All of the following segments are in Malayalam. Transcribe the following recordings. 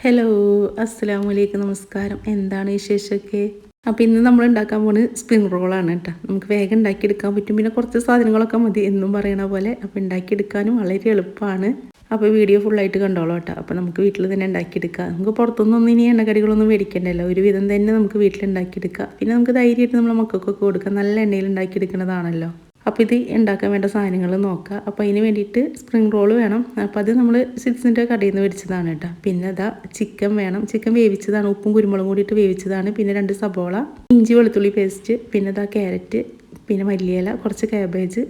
ഹലോ, അസ്സലാമലൈക്കും, നമസ്കാരം. എന്താണ് വിശേഷമൊക്കെ? അപ്പോൾ ഇന്ന് നമ്മൾ ഉണ്ടാക്കാൻ പോകുന്നത് സ്പ്രിംഗ് റോളാണ് കേട്ടോ. നമുക്ക് വേഗം ഉണ്ടാക്കിയെടുക്കാൻ പറ്റും. പിന്നെ കുറച്ച് സാധനങ്ങളൊക്കെ മതി എന്നും പറയണ പോലെ. അപ്പോൾ ഉണ്ടാക്കിയെടുക്കാനും വളരെ എളുപ്പമാണ്. അപ്പോൾ വീഡിയോ ഫുള്ളായിട്ട് കണ്ടോളൂ കേട്ടോ. അപ്പോൾ നമുക്ക് വീട്ടിൽ തന്നെ ഉണ്ടാക്കിയെടുക്കാം. നമുക്ക് പുറത്തുനിന്നൊന്നും ഇനി എണ്ണക്കടികളൊന്നും മേടിക്കേണ്ടല്ലോ. ഒരുവിധം തന്നെ നമുക്ക് വീട്ടിൽ ഉണ്ടാക്കിയെടുക്കാം. പിന്നെ നമുക്ക് ധൈര്യമായിട്ട് നമ്മളെ മക്കൾക്കൊക്കെ കൊടുക്കാം. നല്ല എണ്ണയിൽ ഉണ്ടാക്കിയെടുക്കുന്നതാണല്ലോ. അപ്പോൾ ഇത് ഉണ്ടാക്കാൻ വേണ്ട സാധനങ്ങൾ നോക്കാം. അപ്പോൾ അതിന് വേണ്ടിയിട്ട് സ്പ്രിംഗ് റോൾ വേണം. അപ്പോൾ അത് നമ്മൾ സിറ്റ്സിൻ്റെ കടയിൽ നിന്ന് മേടിച്ചതാണ് കേട്ടോ. പിന്നെ അതാ ചിക്കൻ വേണം. ചിക്കൻ വേവിച്ചതാണ്, ഉപ്പും കുരുമുളകും കൂടിയിട്ട് വേവിച്ചതാണ്. പിന്നെ 2 സബോള, ഇഞ്ചി വെളുത്തുള്ളി പേസ്റ്റ്, പിന്നെ അതാ ക്യാരറ്റ്, പിന്നെ മല്ലിയില, കുറച്ച് കാബേജ്,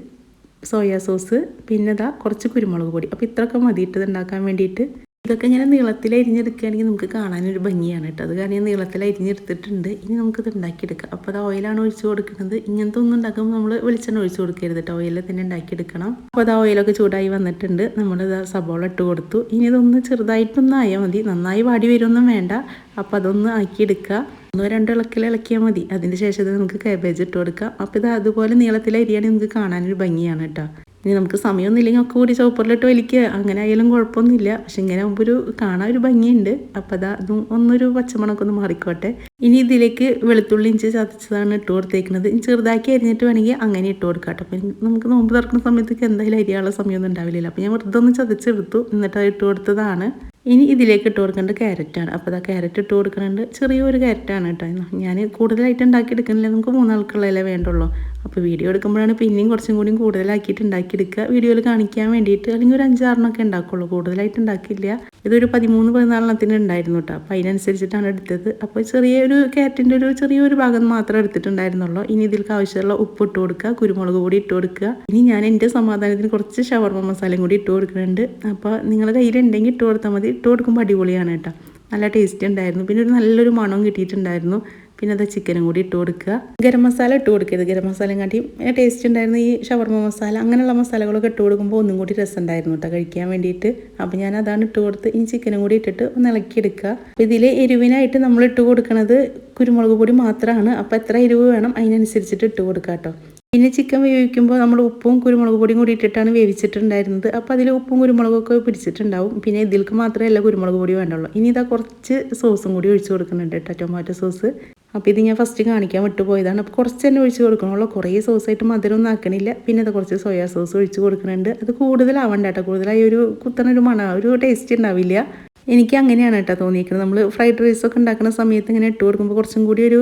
സോയാ സോസ്, പിന്നെ അതാ കുറച്ച് കുരുമുളക് പൊടി. അപ്പോൾ ഇത്രയൊക്കെ മതിയിട്ട് ഉണ്ടാക്കാൻ വേണ്ടിയിട്ട്. ഇതൊക്കെ ഇങ്ങനെ നീളത്തിൽ അരിഞ്ഞെടുക്കുകയാണെങ്കിൽ നമുക്ക് കാണാനൊരു ഭംഗിയാണ് കേട്ടോ. അത് കാരണം ഞാൻ നീളത്തിൽ അരിഞ്ഞെടുത്തിട്ടുണ്ട്. ഇനി നമുക്കിത് ഉണ്ടാക്കിയെടുക്കാം. അപ്പോൾ അത് ഓയിലാണ് ഒഴിച്ച് കൊടുക്കുന്നത്. ഇങ്ങനത്തെ ഒന്നും ഉണ്ടാക്കുമ്പോൾ നമ്മൾ വെളിച്ചെണ്ണ ഒഴിച്ച് കൊടുക്കരുത് കേട്ടോ. ഓയിലിൽ തന്നെ ഉണ്ടാക്കിയെടുക്കണം. അപ്പോൾ അത് ഓയിലൊക്കെ ചൂടായി വന്നിട്ടുണ്ട്. നമ്മളിത് സബോള ഇട്ട് കൊടുത്തു. ഇനി ഇതൊന്ന് ചെറുതായിട്ടൊന്നും ആയാൽ മതി. നന്നായി വാടി വരുമൊന്നും വേണ്ട. അപ്പോൾ അതൊന്ന് ആക്കിയെടുക്കുക. 1-2 ഇളക്കിയാൽ മതി. അതിന് ശേഷം നമുക്ക് കാബേജ് ഇട്ട് കൊടുക്കാം. അപ്പോൾ ഇത് അതുപോലെ നീളത്തിൽ അരിയാണെങ്കിൽ നമുക്ക് കാണാനൊരു ഭംഗിയാണ് കേട്ടോ. ഇനി നമുക്ക് സമയമൊന്നുമില്ലെങ്കിൽ ഒക്കെ കൂടി ചോപ്പറിലിട്ട് വലിക്കുക, അങ്ങനെ ആയാലും കുഴപ്പമൊന്നുമില്ല. പക്ഷെ ഇങ്ങനെ ആകുമ്പോൾ കാണാൻ ഒരു ഭംഗിയുണ്ട്. അപ്പോൾ അതും ഒന്നൊരു പച്ചമണമൊക്കെ ഒന്ന് മാറിക്കോട്ടെ. ഇനി ഇതിലേക്ക് വെളുത്തുള്ളി ഇഞ്ചി ചതച്ചതാണ് ഇട്ട് കൊടുത്തേക്കുന്നത്. ഇനി ചെറുതാക്കി അരിഞ്ഞിട്ട് വേണമെങ്കിൽ അങ്ങനെ ഇട്ട് കൊടുക്കാം കേട്ടോ. അപ്പം നമുക്ക് നോമ്പ് തുറക്കുന്ന സമയത്തേക്ക് എന്തായാലും അരിയാനുള്ള സമയമൊന്നും ഉണ്ടാവില്ല. അപ്പോൾ ഞാൻ വെറുതെ ഒന്ന് ചതച്ചെടുത്തു, എന്നിട്ട് അത് ഇട്ട് കൊടുത്തതാണ്. ഇനി ഇതിലേക്ക് ഇട്ട് കൊടുക്കേണ്ടത് ക്യാരറ്റാണ്. അപ്പോൾ അതാ ക്യാരറ്റ് ഇട്ട് കൊടുക്കുന്നുണ്ട്. ചെറിയൊരു ക്യാരറ്റാണ് കേട്ടോ. ഞാൻ കൂടുതലായിട്ട് ഉണ്ടാക്കിയെടുക്കുന്നില്ല, നമുക്ക് 3 ആൾക്കുള്ളതല്ലേ വേണ്ടുള്ളൂ. അപ്പോൾ വീഡിയോ എടുക്കുമ്പോഴാണ് പിന്നെയും കുറച്ചും കൂടിയും കൂടുതലാക്കിയിട്ട് ഉണ്ടാക്കിയെടുക്കുക, വീഡിയോയിൽ കാണിക്കാൻ വേണ്ടിയിട്ട്. അല്ലെങ്കിൽ ഒരു 5-6 ഉണ്ടാക്കുള്ളൂ, കൂടുതലായിട്ട് ഉണ്ടാക്കില്ല. ഇതൊരു 13-14 ഉണ്ടായിരുന്നു കേട്ടോ. അപ്പോൾ അതിനനുസരിച്ചിട്ടാണ് എടുത്തത്. അപ്പോൾ ചെറിയൊരു ക്യാരറ്റിൻ്റെ ഒരു ചെറിയൊരു ഭാഗം മാത്രം എടുത്തിട്ടുണ്ടായിരുന്നുള്ളൂ. ഇനി ഇതിലേക്ക് ആവശ്യമുള്ള ഉപ്പ് ഇട്ട് കൊടുക്കുക, കുരുമുളക് പൊടി ഇട്ട് കൊടുക്കുക. ഇനി ഞാൻ എൻ്റെ സമാധാനത്തിന് കുറച്ച് ഷവർമ മസാലയും കൂടി ഇട്ട് കൊടുക്കുന്നുണ്ട്. അപ്പോൾ നിങ്ങളുടെ കയ്യിലുണ്ടെങ്കിൽ ഇട്ട് കൊടുത്താൽ മതി. ഇട്ട് കൊടുക്കുമ്പോൾ അടിപൊളിയാണ് കേട്ടോ, നല്ല ടേസ്റ്റ് ഉണ്ടായിരുന്നു. പിന്നെ ഒരു നല്ലൊരു മണവും കിട്ടിയിട്ടുണ്ടായിരുന്നു. പിന്നെ അത് ചിക്കനും കൂടി ഇട്ട് കൊടുക്കുക. ഗരം മസാല ഇട്ട് കൊടുക്കരുത്, ഗരം മസാലയും കാട്ടിയും ടേസ്റ്റ് ഉണ്ടായിരുന്നു. ഈ ഷവർമ മസാല അങ്ങനെയുള്ള മസാലകളൊക്കെ ഇട്ട് കൊടുക്കുമ്പോൾ ഒന്നും കൂടി രസം ഉണ്ടായിരുന്നു കേട്ടോ കഴിക്കാൻ വേണ്ടിയിട്ട്. അപ്പോൾ ഞാൻ അതാണ് ഇട്ട് കൊടുത്ത് ഇനി ചിക്കനും കൂടി ഇട്ടിട്ട് ഒന്ന് ഇളക്കിയെടുക്കുക. അപ്പോൾ ഇതിൽ എരിവിനായിട്ട് നമ്മൾ ഇട്ട് കൊടുക്കുന്നത് കുരുമുളക് പൊടി മാത്രമാണ്. അപ്പോൾ എത്ര എരിവ് വേണം അതിനനുസരിച്ചിട്ട് ഇട്ട് കൊടുക്കുക കേട്ടോ. പിന്നെ ചിക്കൻ വേവിക്കുമ്പോൾ നമ്മൾ ഉപ്പും കുരുമുളക് പൊടിയും കൂടി ഇട്ടിട്ടാണ് വേവിച്ചിട്ടുണ്ടായിരുന്നത്. അപ്പോൾ അതിൽ ഉപ്പും കുരുമുളകൊക്കെ പിടിച്ചിട്ടുണ്ടാവും. പിന്നെ ഇതിലേക്ക് മാത്രമല്ല കുരുമുളക് പൊടി വേണ്ടുള്ളൂ. ഇനി ഇതാ കുറച്ച് സോസും കൂടി ഒഴിച്ച് കൊടുക്കുന്നുണ്ട് കേട്ടോ, ടൊമാറ്റോ സോസ്. അപ്പോൾ ഇത് ഞാൻ ഫസ്റ്റ് കാണിക്കാൻ വിട്ടുപോയതാണ്. അപ്പോൾ കുറച്ച് തന്നെ ഒഴിച്ച് കൊടുക്കണമല്ലോ, കുറേ സോസായിട്ട് മധുരമൊന്നും ആക്കണില്ല. പിന്നെ അത് കുറച്ച് സോയാ സോസ് ഒഴിച്ച് കൊടുക്കുന്നുണ്ട്. അത് കൂടുതലാവണ്ട കേട്ടോ, കൂടുതലായി ഒരു കുത്തനൊരു ഒരു ടേസ്റ്റ് ഉണ്ടാവില്ല. എനിക്ക് അങ്ങനെയാണ് കേട്ടോ തോന്നിയിരിക്കുന്നത്. നമ്മൾ ഫ്രൈഡ് റൈസൊക്കെ ഉണ്ടാക്കുന്ന സമയത്ത് ഇങ്ങനെ ഇട്ട് കൊടുക്കുമ്പോൾ കുറച്ചും കൂടി ഒരു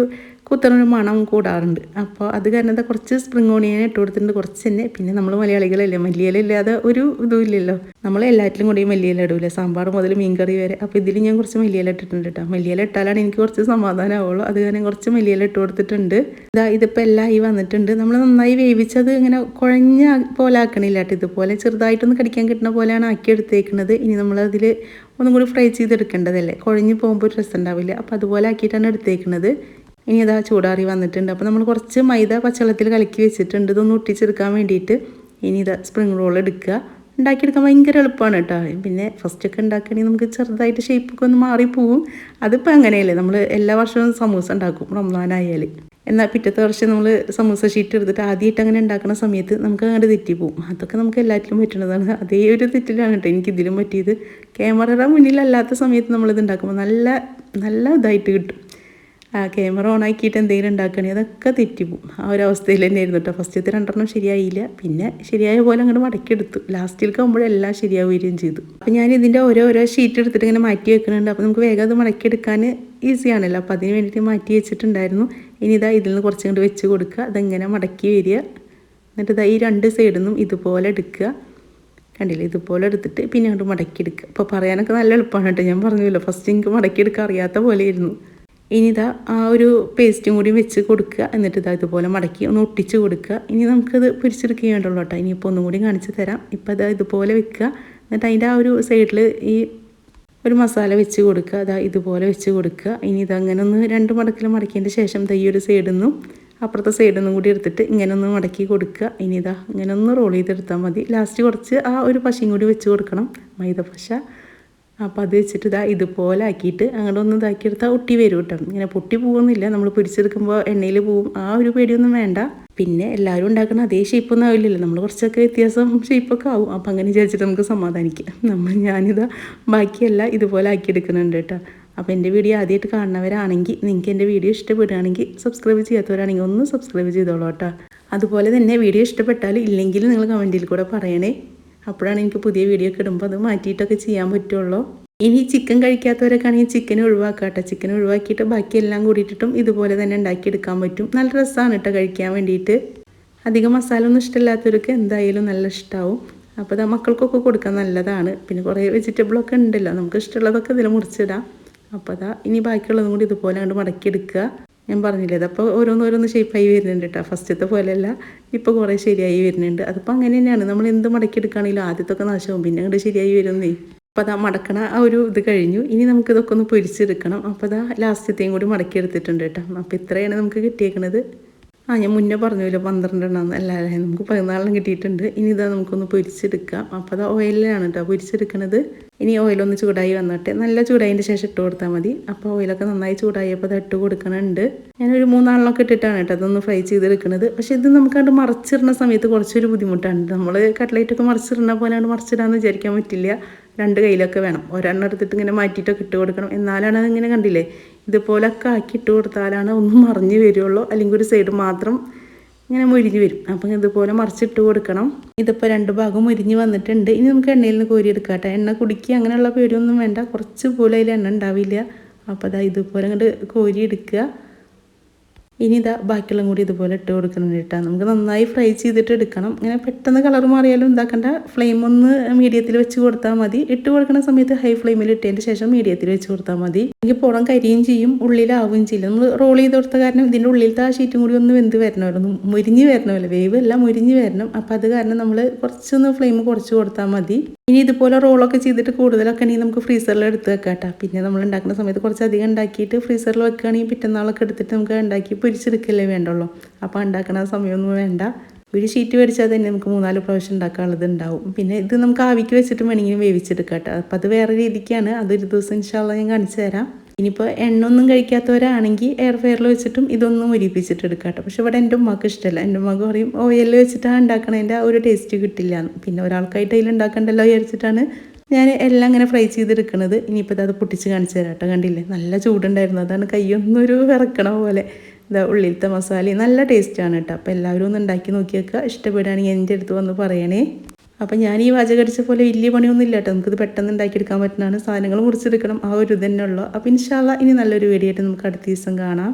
കുത്തനൊരു മണം കൂടാറുണ്ട്. അപ്പോൾ അത് കാരണം എന്താ കുറച്ച് സ്പ്രിംഗ് ഓണിയൻ ഇട്ട് കൊടുത്തിട്ടുണ്ട്, കുറച്ച് തന്നെ. പിന്നെ നമ്മൾ മലയാളികളല്ലേ, മല്ലിയില ഇല്ലാതെ ഒരു ഇതും ഇല്ലല്ലോ. നമ്മൾ എല്ലാറ്റിലും കൂടി മല്ലിയില ഇടൂല്ലേ, സാമ്പാർ മുതൽ മീൻകറി വരെ. അപ്പോൾ ഇതിൽ ഞാൻ കുറച്ച് മല്ലിയില ഇട്ടിട്ടുണ്ട് കേട്ടോ. മല്ലിയില ഇട്ടാലാണ് എനിക്ക് കുറച്ച് സമാധാനമാവുള്ളൂ. അത് കാരണം കുറച്ച് മല്ലിയില ഇട്ട് കൊടുത്തിട്ടുണ്ട്. ഇതിപ്പോൾ എല്ലാം ആയി വന്നിട്ടുണ്ട്. നമ്മൾ നന്നായി വേവിച്ചത് ഇങ്ങനെ കുഴഞ്ഞ പോലെ ആക്കണില്ല കേട്ടോ. ഇതുപോലെ ചെറുതായിട്ടൊന്ന് കടിക്കാൻ കിട്ടുന്ന പോലെയാണ് ആക്കിയെടുത്തേക്കുന്നത്. ഇനി നമ്മളതിൽ ഒന്നും കൂടി ഫ്രൈ ചെയ്തെടുക്കേണ്ടതല്ലേ, കുഴഞ്ഞ് പോകുമ്പോൾ ഒരു രസം ഉണ്ടാവില്ല. അപ്പോൾ അതുപോലെ ആക്കിയിട്ടാണ് എടുത്തേക്കുന്നത്. ഇനി അതാ ചൂടാറി വന്നിട്ടുണ്ട്. അപ്പോൾ നമ്മൾ കുറച്ച് മൈദ പച്ചവെള്ളത്തിൽ കലക്കി വെച്ചിട്ടുണ്ട്, ഇതൊന്ന് ഒട്ടിച്ചെടുക്കാൻ വേണ്ടിയിട്ട്. ഇനി ഇതാ സ്പ്രിംഗ് റോൾ എടുക്കുക. ഉണ്ടാക്കിയെടുക്കാൻ ഭയങ്കര എളുപ്പമാണ് കേട്ടോ. പിന്നെ ഫസ്റ്റൊക്കെ ഉണ്ടാക്കുകയാണെങ്കിൽ നമുക്ക് ചെറുതായിട്ട് ഷേപ്പൊക്കെ ഒന്ന് മാറിപ്പോവും. അതിപ്പോൾ അങ്ങനെയല്ലേ, നമ്മൾ എല്ലാ വർഷവും സമൂസ ഉണ്ടാക്കും റംസാനായാൽ. എന്നാൽ പിറ്റത്തെ വർഷം നമ്മൾ സമൂസ ഷീറ്റ് എടുത്തിട്ട് ആദ്യമായിട്ട് അങ്ങനെ ഉണ്ടാക്കുന്ന സമയത്ത് നമുക്ക് അങ്ങോട്ട് തെറ്റിപ്പോവും. അതൊക്കെ നമുക്ക് എല്ലാറ്റിലും പറ്റുന്നതാണ്. അതേ ഒരു തെറ്റിലാണ് കേട്ടോ എനിക്ക് ഇതിലും പറ്റിയത്. ക്യാമറയുടെ മുന്നിലല്ലാത്ത സമയത്ത് നമ്മളിത് ഉണ്ടാക്കുമ്പോൾ നല്ല ഇതായിട്ട് കിട്ടും. ക്യാമറ ഓൺ ആക്കിയിട്ട് എന്തെങ്കിലും ഉണ്ടാക്കുകയാണെങ്കിൽ അതൊക്കെ തെറ്റിപ്പോവും. ആ ഒരു അവസ്ഥയിൽ തന്നെ ആയിരുന്നു കേട്ടോ. ഫസ്റ്റത്തെ 2 ശരിയായില്ല, പിന്നെ ശരിയായ പോലെ അങ്ങോട്ട് മടക്കിയെടുത്തു. ലാസ്റ്റിലേക്ക് ആകുമ്പോഴെല്ലാം ശരിയാവുകയും ചെയ്തു. അപ്പോൾ ഞാൻ ഇതിൻ്റെ ഓരോ ഷീറ്റ് എടുത്തിട്ട് ഇങ്ങനെ മാറ്റി വെക്കുന്നുണ്ട്. അപ്പോൾ നമുക്ക് വേഗം അത് മടക്കിയെടുക്കാൻ ഈസിയാണല്ലോ. അപ്പോൾ അതിന് വേണ്ടിയിട്ട് മാറ്റി വെച്ചിട്ടുണ്ടായിരുന്നു. ഇനി ഇതാ ഇതിൽ നിന്ന് കുറച്ചും കൂടി വെച്ച് കൊടുക്കുക. അതെങ്ങനെ മടക്കി വരിക, എന്നിട്ട് ഇതാ ഈ 2 സൈഡിൽ നിന്നും ഇതുപോലെ എടുക്കുക. കണ്ടില്ലേ, ഇതുപോലെ എടുത്തിട്ട് പിന്നെ അങ്ങോട്ട് മടക്കിയെടുക്കുക. അപ്പോൾ പറയാനൊക്കെ നല്ല എളുപ്പമാണ് കേട്ടോ. ഞാൻ പറഞ്ഞല്ലോ, ഫസ്റ്റ് എനിക്ക് മടക്കിയെടുക്കാൻ അറിയാത്ത പോലെയായിരുന്നു. ഇനി ഇതാ ആ ഒരു പേസ്റ്റും കൂടി വെച്ച് കൊടുക്കുക. എന്നിട്ട് ഇതാ ഇതുപോലെ മടക്കി ഒന്ന് ഒട്ടിച്ച് കൊടുക്കുക. ഇനി നമുക്കത് പൊരിച്ചെടുക്കുകയും വേണ്ടുള്ളൂ കേട്ടോ. ഇനിയിപ്പോൾ ഒന്നും കൂടി കാണിച്ച് തരാം. ഇപ്പോൾ ഇതാ ഇതുപോലെ വെക്കുക. എന്നിട്ട് അതിൻ്റെ ആ ഒരു സൈഡിൽ ഈ ഒരു മസാല വെച്ച് കൊടുക്കുക. അതാ ഇതുപോലെ വെച്ച് കൊടുക്കുക. ഇനി ഇതങ്ങനെ ഒന്ന് 2 മടക്കിൽ മടക്കിയതിൻ്റെ ശേഷം ഈ ഒരു സൈഡിൽ നിന്നും അപ്പുറത്തെ സൈഡിൽ നിന്നും കൂടി എടുത്തിട്ട് ഇങ്ങനെ ഒന്ന് മടക്കി കൊടുക്കുക. ഇനി ഇതാ ഇങ്ങനെ ഒന്ന് റോൾ ചെയ്തെടുത്താൽ മതി. ലാസ്റ്റ് കുറച്ച് ആ ഒരു പശയും കൂടി വെച്ച് കൊടുക്കണം, മൈദ പശ. അപ്പോൾ അത് വെച്ചിട്ട് ഇതുപോലെ ആക്കിയിട്ട് അങ്ങോട്ട് ഒന്ന് ഇതാക്കിയെടുത്താൽ ഒട്ടി വരും കേട്ടോ. ഇങ്ങനെ പൊട്ടി പോകുന്നില്ല, നമ്മൾ പൊരിച്ചെടുക്കുമ്പോൾ എണ്ണയിൽ പോവും, ആ ഒരു പേടിയൊന്നും വേണ്ട. പിന്നെ എല്ലാവരും ഉണ്ടാക്കുന്ന അതേ ഷേപ്പൊന്നും ആവില്ലല്ലോ, നമ്മൾ കുറച്ചൊക്കെ വ്യത്യാസം ഷേപ്പൊക്കെ ആവും. അപ്പോൾ അങ്ങനെ വിചാരിച്ചിട്ട് നമുക്ക് സമാധാനിക്കാം. ഞാനിതാ ബാക്കിയെല്ലാം ഇതുപോലെ ആക്കിയെടുക്കുന്നുണ്ട് കേട്ടോ. അപ്പോൾ എൻ്റെ വീഡിയോ ആദ്യമായിട്ട് കാണുന്നവരാണെങ്കിൽ, നിങ്ങൾക്ക് എൻ്റെ വീഡിയോ ഇഷ്ടപ്പെടുകയാണെങ്കിൽ, സബ്സ്ക്രൈബ് ചെയ്യാത്തവരാണെങ്കിൽ ഒന്ന് സബ്സ്ക്രൈബ് ചെയ്തോളൂ കേട്ടോ. അതുപോലെ തന്നെ വീഡിയോ ഇഷ്ടപ്പെട്ടാൽ ഇല്ലെങ്കിൽ നിങ്ങൾ കമൻറ്റിൽ കൂടെ പറയണേ. അപ്പോഴാണ് എനിക്ക് പുതിയ വീഡിയോ ഒക്കെ ഇടുമ്പോൾ അത് മാറ്റിയിട്ടൊക്കെ ചെയ്യാൻ പറ്റുള്ളൂ. ഇനി ചിക്കൻ കഴിക്കാത്തവരൊക്കെ ആണെങ്കിൽ ചിക്കൻ ഒഴിവാക്കാം കേട്ടോ. ചിക്കൻ ഒഴിവാക്കിയിട്ട് ബാക്കി എല്ലാം കൂടിയിട്ടിട്ടും ഇതുപോലെ തന്നെ ഉണ്ടാക്കിയെടുക്കാൻ പറ്റും. നല്ല രസമാണ് കേട്ടോ കഴിക്കാൻ വേണ്ടിയിട്ട്. അധികം മസാല ഒന്നും ഇഷ്ടമില്ലാത്തവർക്ക് എന്തായാലും നല്ല ഇഷ്ടമാവും. അപ്പോൾ മക്കൾക്കൊക്കെ കൊടുക്കാൻ നല്ലതാണ്. പിന്നെ കുറേ വെജിറ്റബിളൊക്കെ ഉണ്ടല്ലോ, നമുക്ക് ഇഷ്ടമുള്ളതൊക്കെ ഇതിൽ മുറിച്ചിടാം. അപ്പോൾ ഇനി ബാക്കിയുള്ളതും കൂടി ഇതുപോലെ അങ്ങോട്ട് മടക്കിയെടുക്കുക. ഞാൻ പറഞ്ഞില്ലേ, അപ്പോൾ ഓരോന്നോരോന്ന് ഷേപ്പായി വരുന്നുണ്ട് കേട്ടോ. ഫസ്റ്റത്തെ പോലെയല്ല, ഇപ്പോൾ കുറേ ശരിയായി വരുന്നുണ്ട്. അതിപ്പോൾ അങ്ങനെ തന്നെയാണ്, നമ്മൾ എന്ത് മടക്കിയെടുക്കുകയാണെങ്കിലും ആദ്യത്തൊക്കെ നാശമാവും, പിന്നെ അങ്ങോട്ട് ശരിയായി വരുന്നേ. അപ്പോൾ മടക്കണ ആ ഒരു ഇത് കഴിഞ്ഞു. ഇനി നമുക്കിതൊക്കെ ഒന്ന് പൊരിച്ചെടുക്കണം. അപ്പോൾ ലാസ്റ്റത്തെയും കൂടി മടക്കിയെടുത്തിട്ടുണ്ട് കേട്ടോ. അപ്പോൾ ഇത്രയാണ് നമുക്ക് കിട്ടിയേക്കുന്നത്. ഞാൻ മുന്നേ പറഞ്ഞല്ലോ 12 എണ്ണം അല്ല, നമുക്ക് 14 കിട്ടിയിട്ടുണ്ട്. ഇനി നമുക്കൊന്ന് പൊരിച്ചെടുക്കാം. അപ്പോൾ ഓയിലാണ് കേട്ടോ പൊരിച്ചെടുക്കണത്. ഇനി ഓയിലൊന്ന് ചൂടായി വന്നിട്ട് നല്ല ചൂടായതിൻ്റെ ശേഷം ഇട്ട് കൊടുത്താൽ മതി. അപ്പോൾ ഓയിലൊക്കെ നന്നായി ചൂടായപ്പോൾ ഇട്ട് കൊടുക്കണുണ്ട്. ഞാനൊരു 3 എണ്ണമൊക്കെ ഇട്ടിട്ടാണ് കേട്ടോ അതൊന്ന് ഫ്രൈ ചെയ്തെടുക്കുന്നത്. പക്ഷേ ഇത് നമുക്കത് മറിച്ചിടുന്ന സമയത്ത് കുറച്ചൊരു ബുദ്ധിമുട്ടാണ്. നമ്മൾ കട്ട്ലേറ്റൊക്കെ മറിച്ചിടുന്ന പോലെ മറിച്ചിടാന്ന് വിചാരിക്കാൻ പറ്റില്ല. 2 കയ്യിലൊക്കെ വേണം. ഒരെണ്ണം എടുത്തിട്ട് ഇങ്ങനെ മാറ്റിയിട്ടൊക്കെ ഇട്ട് കൊടുക്കണം. എന്നാലാണ് അതിങ്ങനെ കണ്ടില്ലേ, ഇതുപോലൊക്കെ ആക്കി ഇട്ട് കൊടുത്താലാണ് ഒന്നും മറിഞ്ഞ് വരുള്ളൂ. അല്ലെങ്കിൽ ഒരു സൈഡ് മാത്രം ഇങ്ങനെ മുരിഞ്ഞ് വരും. അപ്പം ഇതുപോലെ മറിച്ചിട്ട് കൊടുക്കണം. ഇതിപ്പോൾ 2 ഭാഗം മുരിഞ്ഞ് വന്നിട്ടുണ്ട്. ഇനി നമുക്ക് എണ്ണയിൽ നിന്ന് കോരിയെടുക്കാം കേട്ടോ. എണ്ണ കുടിക്കുക അങ്ങനെയുള്ള പേടിയൊന്നും വേണ്ട. കുറച്ച് പോലും അതിൽ എണ്ണ ഉണ്ടാവില്ല. അപ്പോൾ ഇതുപോലെ അങ്ങോട്ട് കോരിയെടുക്കുക. ഇനി ബാക്കിയുള്ള കൂടി ഇതുപോലെ ഇട്ട് കൊടുക്കുന്നുണ്ട് കേട്ടോ. നമുക്ക് നന്നായി ഫ്രൈ ചെയ്തിട്ട് എടുക്കണം. ഇങ്ങനെ പെട്ടെന്ന് കളർ മാറിയാലും ഉണ്ടാക്കണ്ട. ഫ്ലെയിം ഒന്ന് മീഡിയത്തിൽ വെച്ച് കൊടുത്താൽ മതി. ഇട്ട് കൊടുക്കുന്ന സമയത്ത് ഹൈ ഫ്ലെയിമിൽ ഇട്ടതിന് ശേഷം മീഡിയത്തിൽ വെച്ച് കൊടുത്താൽ മതി. എനിക്ക് പുറം കരിയും ചെയ്യും, ഉള്ളിലാവുകയും ചെയ്യില്ല. നമ്മൾ റോൾ ചെയ്ത് കൊടുത്ത കാരണം ഇതിൻ്റെ ഉള്ളിലത്തെ ആ ഷീറ്റും കൂടി ഒന്ന് വെന്ത് വരണമല്ലോ, മുരിഞ്ഞ് വരണമല്ലോ, വേവ് എല്ലാം മുരിഞ്ഞ് വരണം. അപ്പോൾ അത് കാരണം നമ്മൾ കുറച്ചൊന്ന് ഫ്ലെയിം കുറച്ച് കൊടുത്താൽ മതി. ഇനി ഇതുപോലെ റോളൊക്കെ ചെയ്തിട്ട് കൂടുതലൊക്കെ ആണെങ്കിൽ നമുക്ക് ഫ്രീസറിൽ എടുത്ത് വെക്കാം കേട്ടോ. പിന്നെ നമ്മൾ ഉണ്ടാക്കുന്ന സമയത്ത് കുറച്ചധികം ഉണ്ടാക്കിയിട്ട് ഫ്രീസറിൽ വെക്കുകയാണെങ്കിൽ പിറ്റന്നാളൊക്കെ എടുത്തിട്ട് നമുക്ക് ഉണ്ടാക്കി പൊരിച്ചെടുക്കല്ലേ വേണ്ടുള്ളൂ. അപ്പോൾ ഉണ്ടാക്കുന്ന സമയമൊന്നും വേണ്ട. ഒരു ഷീറ്റ് മേടിച്ചാൽ തന്നെ നമുക്ക് 3-4 പ്രാവശ്യം ഉണ്ടാക്കാനുള്ളത് ഉണ്ടാവും. പിന്നെ ഇത് നമുക്ക് ആവിക്ക് വെച്ചിട്ട് വേണമെങ്കിലും വേവിച്ചെടുക്കാം കേട്ടോ. അപ്പോൾ അത് വേറെ രീതിക്കാണ്. അതൊരു ദിവസം ഇൻഷാല്ലാ ഞാൻ കാണിച്ചു തരാം. ഇനിയിപ്പോൾ എണ്ണ ഒന്നും കഴിക്കാത്തവരാണെങ്കിൽ എയർ ഫെയറിൽ വെച്ചിട്ടും ഇതൊന്നും മുരിപ്പിച്ചിട്ട് എടുക്കാം കേട്ടോ. പക്ഷെ ഇവിടെ എൻ്റെ ഉമ്മക്ക് ഇഷ്ടമല്ല. എൻ്റെ ഉമ്മക്ക് പറയും ഓയിലിൽ വെച്ചിട്ടാണ് ഉണ്ടാക്കണതിൻ്റെ ആ ഒരു ടേസ്റ്റ് കിട്ടില്ല. പിന്നെ ഒരാൾക്കായിട്ട് അതിൽ ഉണ്ടാക്കണ്ടല്ലോ വിചാരിച്ചിട്ടാണ് ഞാൻ എല്ലാം ഇങ്ങനെ ഫ്രൈ ചെയ്തെടുക്കുന്നത്. ഇനിയിപ്പോൾ അത് പൊട്ടിച്ച് കാണിച്ചു തരാം കേട്ടോ. കണ്ടില്ലേ, നല്ല ചൂടുണ്ടായിരുന്നു. അതാണ് കൈയൊന്നൊരു വിറക്കണ പോലെ. ഉള്ളിലത്തെ മസാല നല്ല ടേസ്റ്റാണ് കേട്ടോ. അപ്പോൾ എല്ലാവരും ഒന്ന് ഉണ്ടാക്കി നോക്കി വെക്കുക. ഇഷ്ടപ്പെടുകയാണെങ്കിൽ എൻ്റെ അടുത്ത് വന്ന് പറയണേ. അപ്പോൾ ഞാൻ ഈ വാചകം അടിച്ച പോലെ വലിയ പണിയൊന്നും ഇല്ല കേട്ടോ. നമുക്കിത് പെട്ടെന്ന് ഉണ്ടാക്കിയെടുക്കാൻ പറ്റുന്നതാണ്. സാധനങ്ങൾ മുറിച്ചെടുക്കണം, ആ ഒരു ഇത് തന്നെ ഉള്ളൂ. അപ്പോൾ ഇൻഷാല്ലാ ഇനി നല്ലൊരു വീഡിയോ ആയിട്ട് നമുക്ക് അടുത്ത ദിവസം കാണാം.